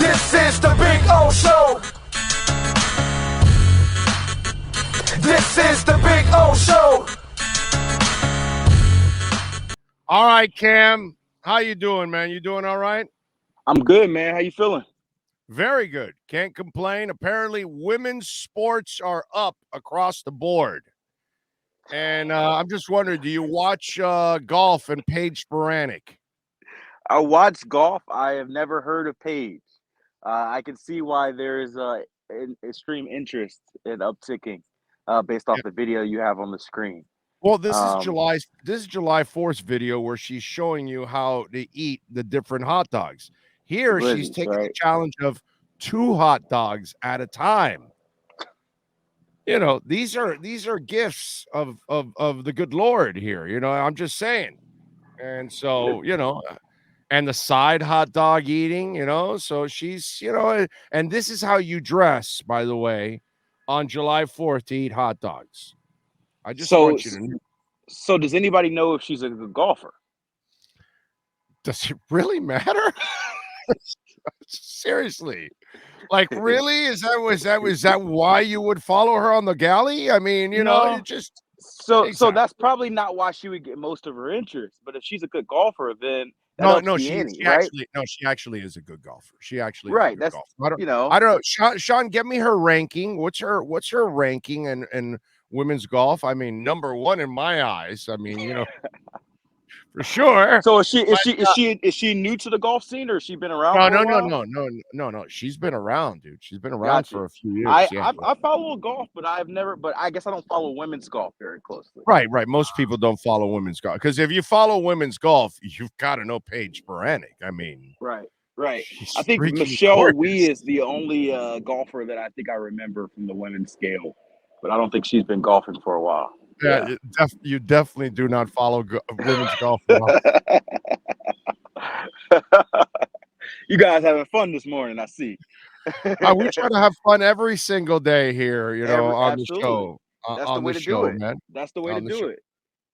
This is the Big O Show. This is the Big O Show. All right, Cham. How you doing, man? You doing all right? I'm good, man. How you feeling? Very good. Can't complain. Apparently, women's sports are up across the board. And I'm just wondering, do you watch golf and Paige Sporanic? I watch golf. I have never heard of Paige. I can see why there is extreme interest in upticking based off Yeah. the video you have on the screen. Well, this is July 4th video where she's showing you how to eat the different hot dogs. Here, she's Blizzards, taking the right? challenge of 2 hot dogs at a time. You know, these are gifts of the good Lord here. You know, I'm just saying. And so, you know, and the side hot dog eating, you know, so she's, you know, and this is how you dress, by the way, on July 4th to eat hot dogs. I just want you to know. So does anybody know if she's a good golfer? Does it really matter? Seriously. Like, really? Is that why you would follow her on the galley? I mean, you know, No. it just So exactly. that's probably not why she would get most of her interest. But if she's a good golfer, then she actually is a good golfer. She actually is a good golfer. I don't know. Sean, get me her ranking. What's her ranking in women's golf? I mean, number 1 in my eyes. I mean, you know, for sure. So is she new to the golf scene, or has she been around? No. She's been around, dude. She's been around for a few years. I follow golf, but I guess I don't follow women's golf very closely. Right. Most people don't follow women's golf because if you follow women's golf, you've got to know Paige Sporanic. I mean, right. I think Michelle Wee is the only golfer that I think I remember from the women's scale, but I don't think she's been golfing for a while. Yeah. You definitely do not follow women's golf. You guys having fun this morning, I see. We try to have fun every single day here, you know, on the show. That's the way to do it, man. That's the way to do it.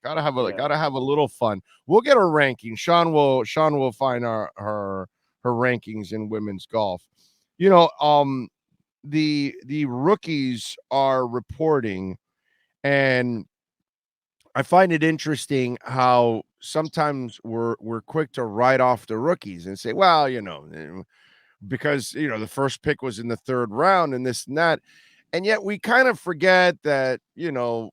Gotta have a little fun. We'll get a ranking. Sean will find her rankings in women's golf. You know, the rookies are reporting, and I find it interesting how sometimes we're quick to write off the rookies and say, well, you know, because, you know, the first pick was in the 3rd round and this and that. And yet we kind of forget that, you know,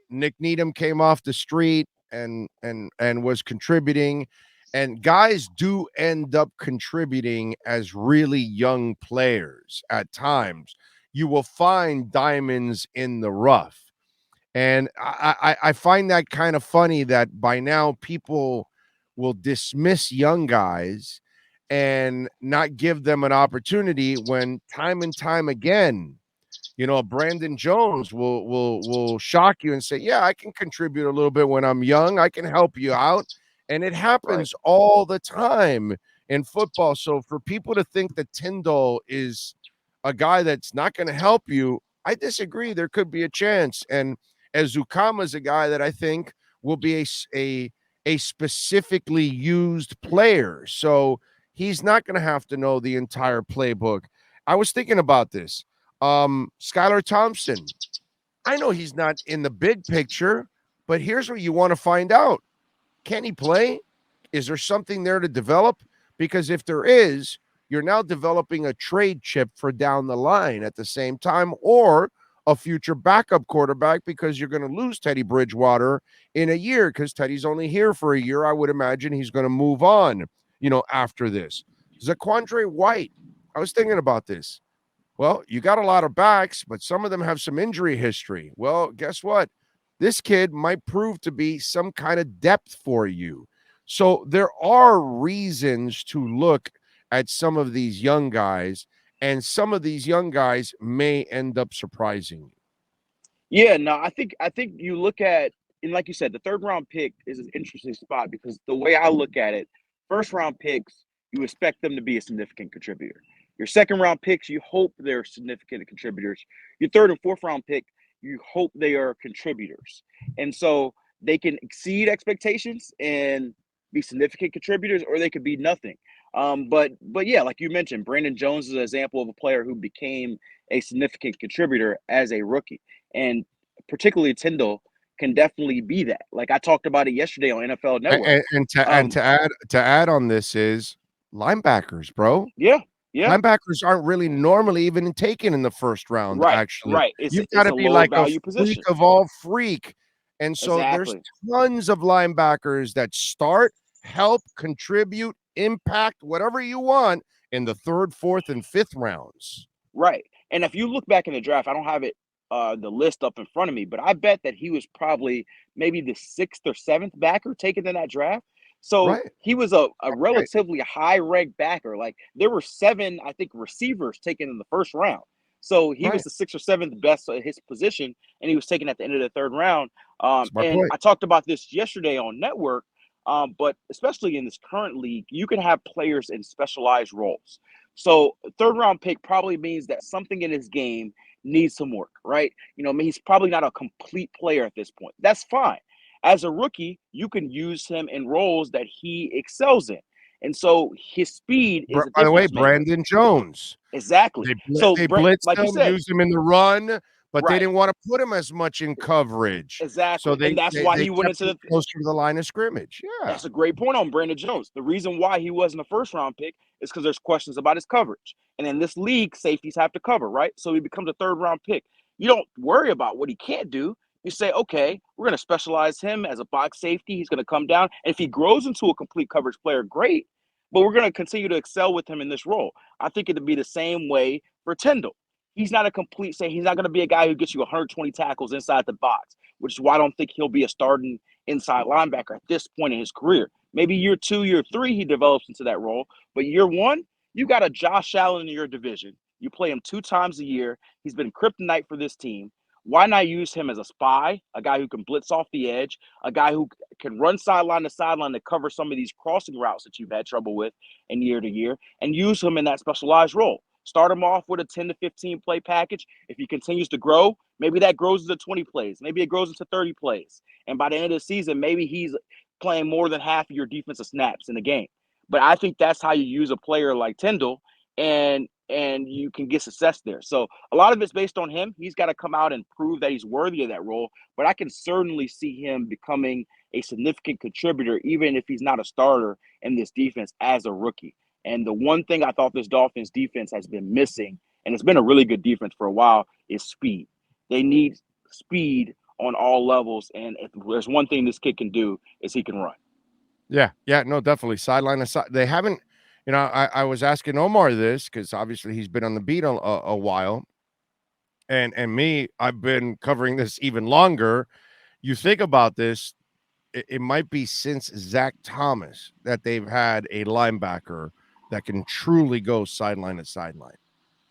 Nick Needham came off the street and was contributing, and guys do end up contributing as really young players. At times you will find diamonds in the rough. And I find that kind of funny that by now people will dismiss young guys and not give them an opportunity when time and time again, you know, Brandon Jones will shock you and say, yeah, I can contribute a little bit when I'm young. I can help you out. And it happens all the time in football. So for people to think that Tyndall is a guy that's not going to help you, I disagree. There could be a chance. And Azukama is a guy that I think will be a specifically used player. So he's not going to have to know the entire playbook. I was thinking about this. Skylar Thompson, I know he's not in the big picture, but here's what you want to find out. Can he play? Is there something there to develop? Because if there is, you're now developing a trade chip for down the line at the same time, or a future backup quarterback, because you're going to lose Teddy Bridgewater in a year because Teddy's only here for a year. I would imagine he's going to move on, you know, after this. Zaquandre White, I was thinking about this. Well, you got a lot of backs, but some of them have some injury history. Well, guess what? This kid might prove to be some kind of depth for you. So there are reasons to look at some of these young guys, and some of these young guys may end up surprising you. Yeah, no, I think you look at, and like you said, the 3rd round pick is an interesting spot because the way I look at it, 1st round picks, you expect them to be a significant contributor. Your 2nd round picks, you hope they're significant contributors. Your 3rd and 4th round pick, you hope they are contributors. And so they can exceed expectations and be significant contributors, or they could be nothing. But yeah, like you mentioned, Brandon Jones is an example of a player who became a significant contributor as a rookie, and particularly Tyndall can definitely be that. Like I talked about it yesterday on NFL Network. And to add on this is linebackers, bro. Yeah, yeah, Linebackers aren't really normally even taken in the first round, right, actually. right. It's You've it's gotta a be lower like a value freak position. of all freak, and so there's Exactly. tons of linebackers that start, help, contribute, impact, whatever you want in the 3rd, 4th, and 5th rounds. Right. And if you look back in the draft, I don't have it the list up in front of me, but I bet that he was probably maybe the 6th or 7th backer taken in that draft. So Right, he was a right, relatively high ranked backer. Like there were 7, I think, receivers taken in the first round. So he was right. the 6th or 7th best at his position, and he was taken at the end of the 3rd round. That's my And point. I talked about this yesterday on Network, but especially in this current league, you can have players in specialized roles. So 3rd round pick probably means that something in his game needs some work, right? I mean, he's probably not a complete player at this point. That's fine. As a rookie, you can use him in roles that he excels in. And so his speed is a By the way, difference maker. Brandon Jones. Exactly. So They Brent, blitzed like you him, said, used him in the run, but they right, didn't wanna put him as much in coverage. So exactly. they And that's they why they he went kept into him the closer to the line of scrimmage. Yeah. That's a great point on Brandon Jones. The reason why he wasn't a 1st round pick is because there's questions about his coverage. And in this league, safeties have to cover, right? So he becomes a 3rd round pick. You don't worry about what he can't do. You say, okay, we're going to specialize him as a box safety. He's going to come down. And if he grows into a complete coverage player, great. But we're going to continue to excel with him in this role. I think it'd be the same way for Tyndall. He's not a complete say. He's not going to be a guy who gets you 120 tackles inside the box, which is why I don't think he'll be a starting inside linebacker at this point in his career. Maybe year 2, year 3, he develops into that role. But year 1, you got a Josh Allen in your division. You play him 2 times a year. He's been kryptonite for this team. Why not use him as a spy, a guy who can blitz off the edge, a guy who can run sideline to sideline to cover some of these crossing routes that you've had trouble with in year to year, and use him in that specialized role? Start him off with a 10 to 15 play package. If he continues to grow, maybe that grows into 20 plays. Maybe it grows into 30 plays. And by the end of the season, maybe he's playing more than half of your defensive snaps in the game. But I think that's how you use a player like Tyndall, and you can get success there. So a lot of it's based on him. He's got to come out and prove that he's worthy of that role. But I can certainly see him becoming a significant contributor, even if he's not a starter in this defense as a rookie. And the one thing I thought this Dolphins defense has been missing, and it's been a really good defense for a while, is speed. They need speed on all levels. And if there's one thing this kid can do, is he can run. Yeah, yeah, no, definitely. Sideline aside, they haven't, I was asking Omar this because obviously he's been on the beat a while, and me, I've been covering this even longer. You think about this, it might be since Zach Thomas that they've had a linebacker that can truly go sideline to sideline.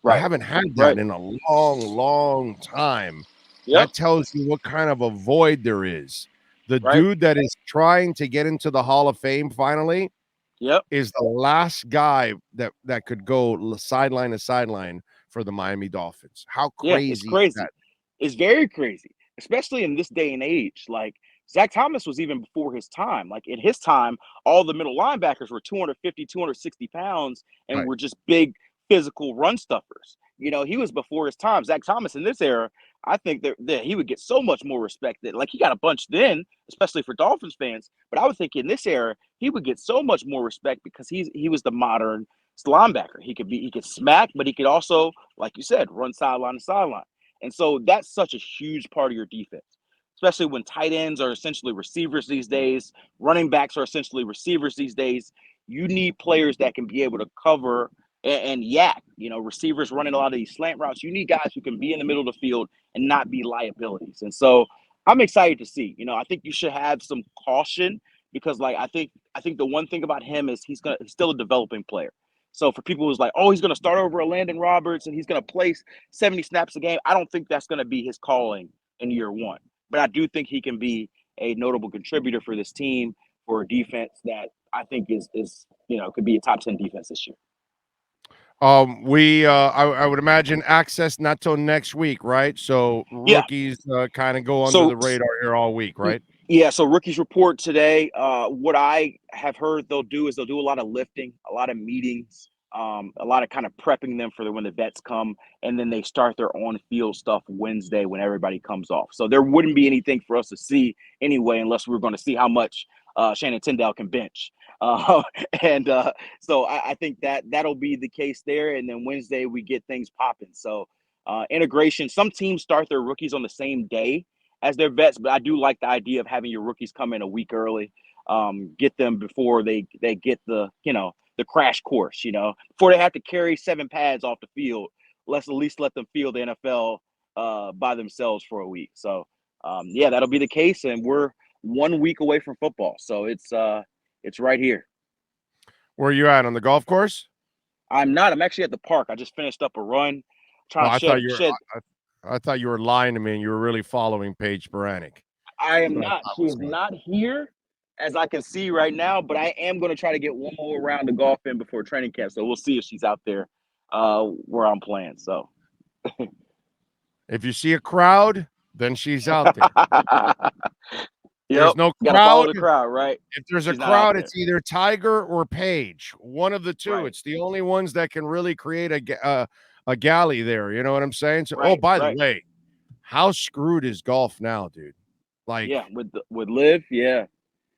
They Right. haven't had that Right. in a long, long time. Yep. That tells you what kind of a void there is. The Right. dude that is trying to get into the Hall of Fame finally Yep. is the last guy that could go sideline to sideline for the Miami Dolphins. How Yeah, it's crazy is crazy. that? It's very crazy, especially in this day and age. Like Zach Thomas was even before his time. Like in his time, all the middle linebackers were 250, 260 pounds and Right. were just big physical run stuffers. He was before his time. Zach Thomas in this era, I think that he would get so much more respect. That like he got a bunch then, especially for Dolphins fans. But I would think in this era, he would get so much more respect because he was the modern linebacker. He could smack, but he could also, like you said, run sideline to sideline. And so that's such a huge part of your defense, especially when tight ends are essentially receivers these days, running backs are essentially receivers these days. You need players that can be able to cover and yak, receivers running a lot of these slant routes. You need guys who can be in the middle of the field and not be liabilities. And so I'm excited to see. I think you should have some caution because like I think the one thing about him is he's still a developing player. So for people who's like, oh, he's going to start over a Landon Roberts and he's going to play 70 snaps a game, I don't think that's going to be his calling in year 1. But I do think he can be a notable contributor for this team for a defense that I think is could be a top 10 defense this year. I would imagine access not till next week, right? So Yeah. rookies kind of go under So the radar here all week, right? Yeah, so rookies report today. What I have heard they'll do is they'll do a lot of lifting, a lot of meetings, a lot of kind of prepping them for when the vets come, and then they start their on-field stuff Wednesday when everybody comes off. So there wouldn't be anything for us to see anyway, unless we were going to see how much Shannon Tyndall can bench. Uh, and so I think that'll be the case there. And then Wednesday we get things popping. So integration. Some teams start their rookies on the same day as their vets, but I do like the idea of having your rookies come in a week early, get them before they get the crash course, before they have to carry 7 pads off the field. Let's at least let them feel the NFL by themselves for a week. So yeah, that'll be the case, and we're 1 week away from football, so it's right here. Where are you at, on the golf course? I'm not. I'm actually at the park. I just finished up a run. Trying to shed. I thought you were lying to me and you were really following Paige Baranek. I am not. She is not here, as I can see right now, but I am going to try to get one more round of golf in before training camp. So we'll see if she's out there where I'm playing. So if you see a crowd, then she's out there. There's no crowd. Gotta follow the crowd, right? If there's a crowd, it's either Tiger or Paige. One of the two. Right. It's the only ones that can really create a galley there. You know what I'm saying? So, by the way, how screwed is golf now, dude? Like, with Liv,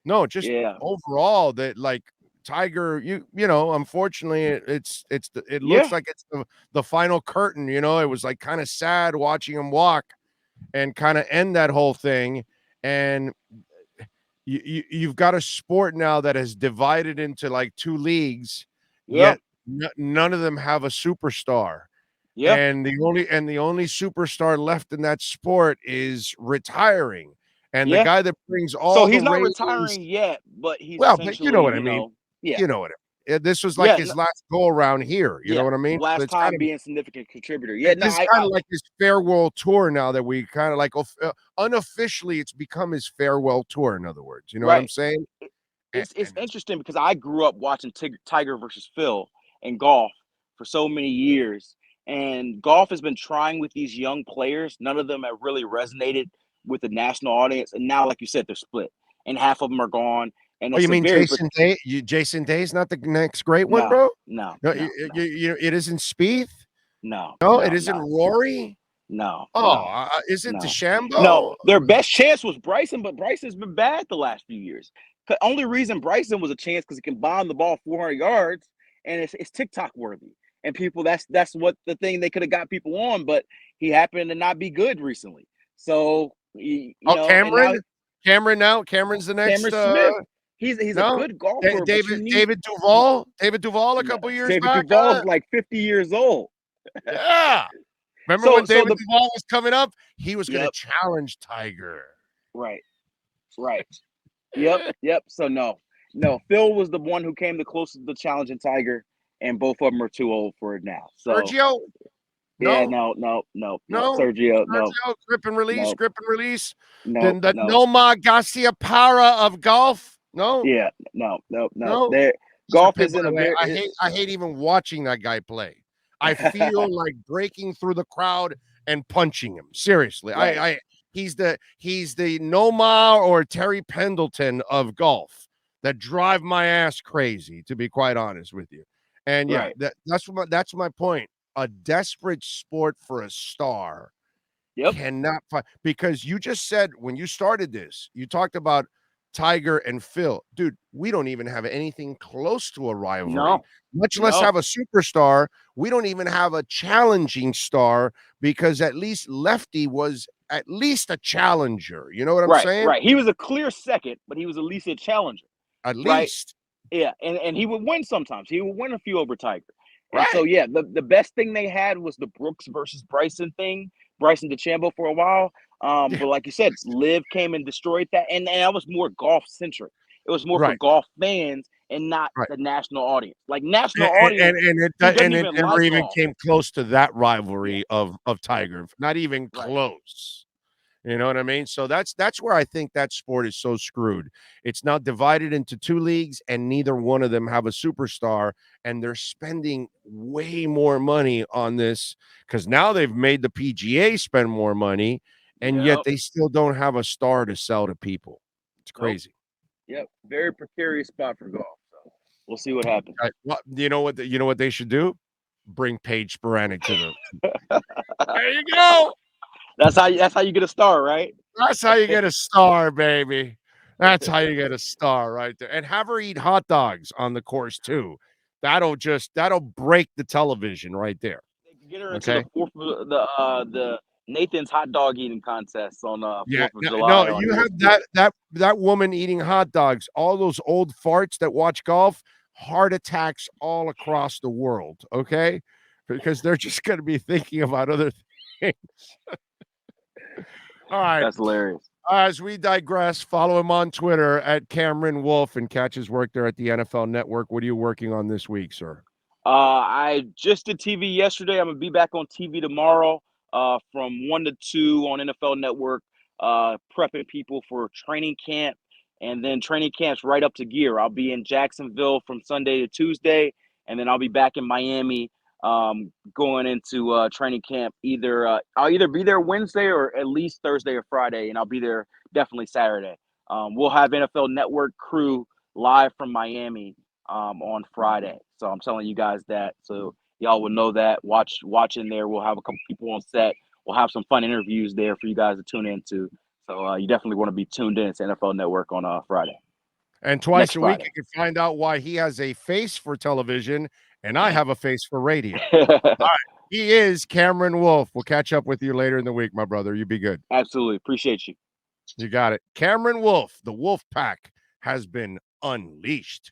no, just overall that, like, Tiger, you know, unfortunately, it looks like it's the final curtain. You know, it was like kind of sad watching him walk and kind of end that whole thing. And you've got a sport now that has divided into like 2 leagues, yet none of them have a superstar. Yeah, and the only superstar left in that sport is retiring. And the guy that brings all so he's not retiring yet, but he's but you know what I mean. You know what I mean. This was like his last go around here. You know what I mean? Last time being a significant contributor. Yeah, it's kind of like his farewell tour now that we kind of like unofficially it's become his farewell tour. In other words, you know what I'm saying? It's interesting because I grew up watching Tiger versus Phil in golf for so many years, and golf has been trying with these young players. None of them have really resonated with the national audience, and now, like you said, they're split, and half of them are gone. And you mean Jason Day? Jason Day's not the next great one, bro? No. It isn't Spieth. No, it isn't Rory. No. Is it DeChambeau? No, their best chance was Bryson, but Bryson's been bad the last few years. The only reason Bryson was a chance because he can bomb the ball 400 yards, and it's TikTok worthy. And people, that's what the thing they could have got people on, but he happened to not be good recently. So Cameron's the next. Cameron Smith. He's a good golfer. David Duval. David Duval a couple years back. David Duval's like 50 years old. Yeah. Remember when David Duval was coming up? He was going to challenge Tiger. Right. Yep. So no. Phil was the one who came the closest to challenging Tiger, and both of them are too old for it now. So Sergio. Yeah, no. Sergio, no. Grip and release. No. Then the Noma Garcia Para of golf. No. Yeah, no. Golf is in a very. I hate even watching that guy play. I feel like breaking through the crowd and punching him. Seriously, right. He's the Noma or Terry Pendleton of golf that drive my ass crazy, to be quite honest with you. And that's my point. A desperate sport for a star cannot find, because you just said when you started this, you talked about Tiger and Phil. Dude, we don't even have anything close to a rivalry, much less have a superstar. We don't even have a challenging star, because at least Lefty was at least a challenger. You know what I'm saying? Right. He was a clear second, but he was at least a challenger. At least. Yeah, and he would win sometimes. He would win a few over Tiger. Right. So, the best thing they had was the Brooks versus Bryson thing, Bryson DeChambeau for a while. But like you said, Liv came and destroyed that. And that was more golf-centric. It was more for golf fans and not the national audience. Like, national audience. And it never even came close to that rivalry of Tiger. Not even close. You know what I mean? So that's where I think that sport is so screwed. It's now divided into 2 leagues, and neither one of them have a superstar, and they're spending way more money on this because now they've made the PGA spend more money, and yet they still don't have a star to sell to people. It's crazy. Yep, very precarious spot for golf. So we'll see what happens. Well, you know what they should do? Bring Paige Sporanic to the. There you go. That's how you get a star, right? That's how you get a star, baby. That's how you get a star right there. And have her eat hot dogs on the course too. That'll break the television right there. Get her into the Nathan's hot dog eating contest on 4th of July. No, you have that woman eating hot dogs, all those old farts that watch golf, heart attacks all across the world, okay? Because they're just going to be thinking about other things. All right. That's hilarious. As we digress, follow him on Twitter at Cameron Wolfe and catch his work there at the NFL Network. What are you working on this week, sir? I just did TV yesterday. I'm going to be back on TV tomorrow from 1 to 2 on NFL Network, prepping people for training camp. And then training camp's right up to gear. I'll be in Jacksonville from Sunday to Tuesday, and then I'll be back in Miami going into training camp. I'll either be there Wednesday or at least Thursday or Friday, and I'll be there definitely Saturday. We'll have NFL Network crew live from Miami on Friday. So I'm telling you guys that, so y'all will know that. Watching there. We'll have a couple people on set. We'll have some fun interviews there for you guys to tune into. So you definitely want to be tuned in to NFL Network on Friday. And twice a week, you can find out why he has a face for television and I have a face for radio. All right. He is Cameron Wolfe. We'll catch up with you later in the week, my brother. You be good. Absolutely. Appreciate you. You got it. Cameron Wolfe, the Wolf Pack has been unleashed.